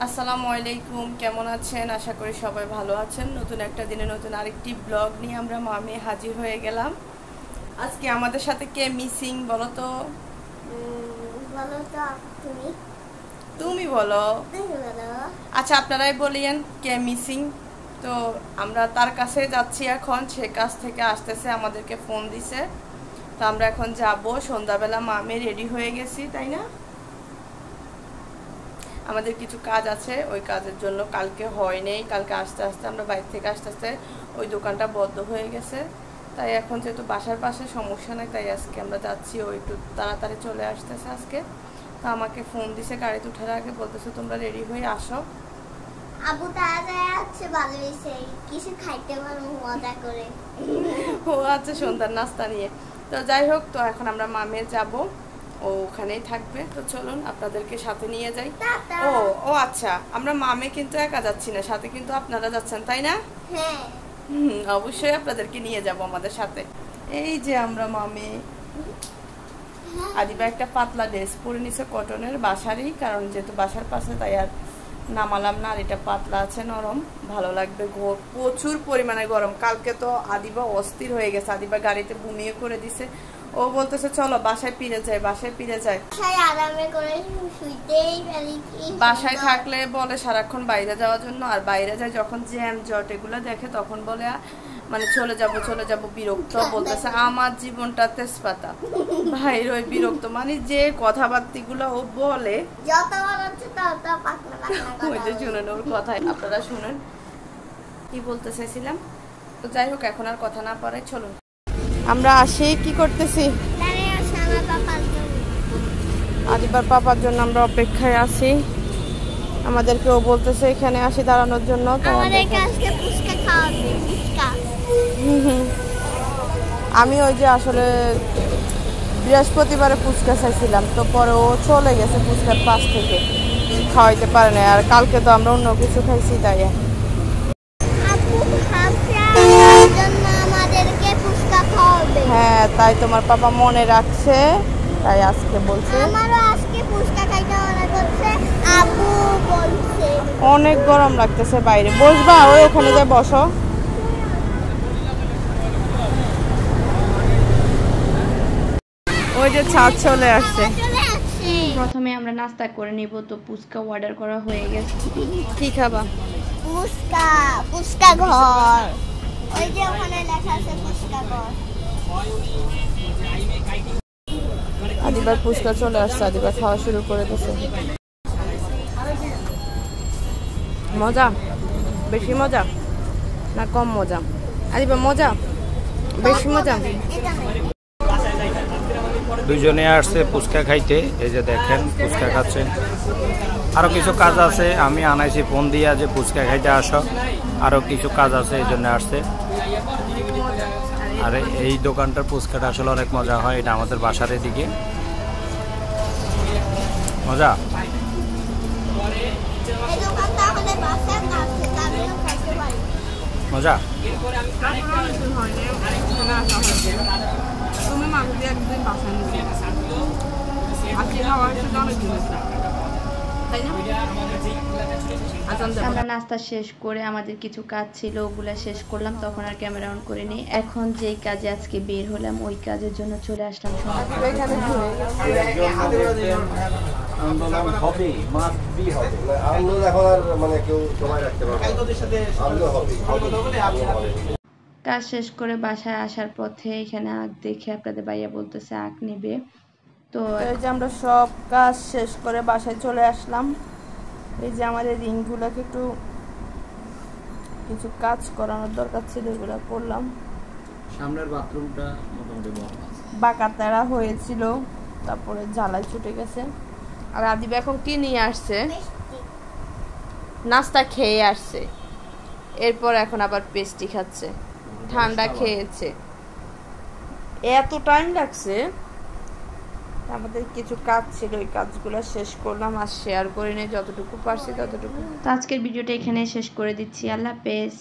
আসসালামু আলাইকুম, কেমন আছেন? আশা করি সবাই ভালো আছেন। নতুন একটা দিনে নতুন আরেকটি ব্লগ নিয়ে আমরা মামে হাজির হয়ে গেলাম। আজকে আমাদের সাথে কে মিসিং বলো তো? বলো তো তুমি তুমি বলো। বলো। আচ্ছা, আপনারাই বলিয়েন কে মিসিং। তো আমরা তার কাছে যাচ্ছি এখন, সে কাছ থেকে আসতেছে, আমাদেরকে ফোন দিছে। তো আমরা এখন যাব। সন্ধ্যাবেলা মামে রেডি হয়ে গেছি, তাই না? আমাদের কিছু কাজ আছে, ওই কাজের জন্য কালকে হয় নেই। কালকে আস্তে আস্তে আমরা বাইরে থেকে আস্তে আস্তে ওই দোকানটা বন্ধ হয়ে গেছে। তাই এখন যেহেতু বাসার পাশে সমস্যা নাই, তাই আজকে আমরা যাচ্ছি। ও একটু তাড়াতাড়ি চলে আসতেছে আজকে। তো আমাকে ফোন দিছে গাড়িতে ওঠার আগে, বলতেছে তোমরা রেডি হয়ে আসো। আবু তাড়াতাড়ি আছে, ভালো হয়েছে, কিছু খাইতে পারবো মজা করে। ও আচ্ছা, সন্ধ্যার নাস্তা নিয়ে। তো যাই হোক, তো এখন আমরা মামে যাব, ও ওখানেই থাকবে। তো চলুন আপনাদেরকে সাথে নিয়ে যাই। ও ও আচ্ছা, আমরা মামে কিন্তু একা যাচ্ছি না, সাথে কিন্তু আপনারা যাচ্ছেন, তাই না? হ্যাঁ, অবশ্যই আপনাদেরকে নিয়ে যাব আমাদের সাথে। এই যে আমরা মামে। আদিবা একটা পাতলা ড্রেস পরে নিছে কটনের, বাসারই, কারণ যেহেতু বাসার পাশে তাই আর নামালাম না। আর এটা পাতলা আছে, নরম, ভালো লাগবে। প্রচুর পরিমাণে গরম। কালকে তো আদিবা অস্থির হয়ে গেছে, আদিবা গাড়িতে বুমিয়ে করে দিছে। ও বলতেছে চলো বাসায় ফিরে যাই, বাসায় ফিরে যাই। আরামে করে শুইতেই পারি। বাসায় থাকলে বলে সারাক্ষণ বাইরে যাওয়ার জন্য, আর বাইরে যায় যখন জ্যাম জট এগুলো দেখে তখন বলে মানে চলে যাব বিরক্ত। বলতেছে আমার জীবনটা তেজপাতা, ভাইর ওই বিরক্ত, মানে যে কথাবার্তিগুলো ও বলে ওই যে শুনেন ওর কথাই, আপনারা শুনেন কি বলতে চাইছিলাম। তো যাই হোক, এখন আর কথা না পারে, চলুন আমরা আসি। কি করতেছি? আদিবার পাপার জন্য আমরা অপেক্ষায় আছি। আমাদেরকে ও বলতেছে এখানে আসি দাঁড়ানোর জন্য। আমি ওই যে আসলে বৃহস্পতিবারে ফুচকা চাইছিলাম, তো পরে ও চলে গেছে ফুচকার পাশ থেকে, খাওয়াইতে পারে না। আর কালকে তো আমরা অন্য কিছু খাইছি, তাই হ্যাঁ, তাই তোমার পাপা মনে রাখছে, তাই আজকে বলছে। অনেক গরম লাগতেছে বাইরে, বসবা? ওই ওখানে যাই বসো। ওই যে ছাদ চলে আসছে। প্রথমে আমরা নাস্তা করে নিব, তো ফুচকা অর্ডার করা হয়ে গেছে। কি খাবা? ফুচকা ঘর, ওই যে ওখানে লেখা আছে ফুচকা ঘর। আদিবার ফুচকা চলে আসছে, আদিবার খাওয়া শুরু করে দিয়েছে। মজা? বেশি মজা না কম মজা? আদিবা মজা, বেশি মজা? দুজনে আসছে ফুচকা খাইতে, এই যে দেখেন ফুচকা খাচ্ছে। আরো কিছু কাজ আছে, আমি আনাইছি ফোন দিয়া যে ফুচকা খাইতে আসো, আরো কিছু কাজ আছে, এই জন্য আসছে। আর এই দোকানটার ফুচকাটা আসলে অনেক মজা হয়, এটা আমাদের বাসার এদিকে। মজা মজা। আমরা নাস্তা শেষ করে আমাদের কিছু কাজ ছিল, ওগুলা শেষ করলাম, তখন আর ক্যামেরা অন করিনি। এখন যেই কাজে আজকে বের হলাম ওই কাজের জন্য চলে আসলাম। কাজ শেষ করে বাসায় আসার পথে এখানে আখ দেখে আপনাদের ভাইয়া বলতেছে আখ নেবে। তো এই যে আমরা সব কাজ শেষ করে বাসায় চলে আসলাম। এই যে আমাদের রিংগুলোকে একটু কিছু কাজ করানোর দরকার ছিল, এগুলো করলাম। সামনের বাথরুমটা মোটামুটি বাঁকা তেড়া হয়েছিল, তারপরে জ্বালাই ছুটে গেছে। আর আদিব এখন কি নিয়ে আসছে? নাস্তা খেয়ে আসছে, এরপর এখন আবার পেস্টি খাচ্ছে, ঠান্ডা খেয়েছে। এত টাইম লাগছে। আমাদের কিছু কাজ ছিল, ওই কাজগুলো শেষ করলাম, আর শেয়ার করে নিয়ে যতটুকু পারছি ততটুকু। তো আজকের ভিডিওটা এখানে শেষ করে দিচ্ছি। আল্লাহ হাফেজ।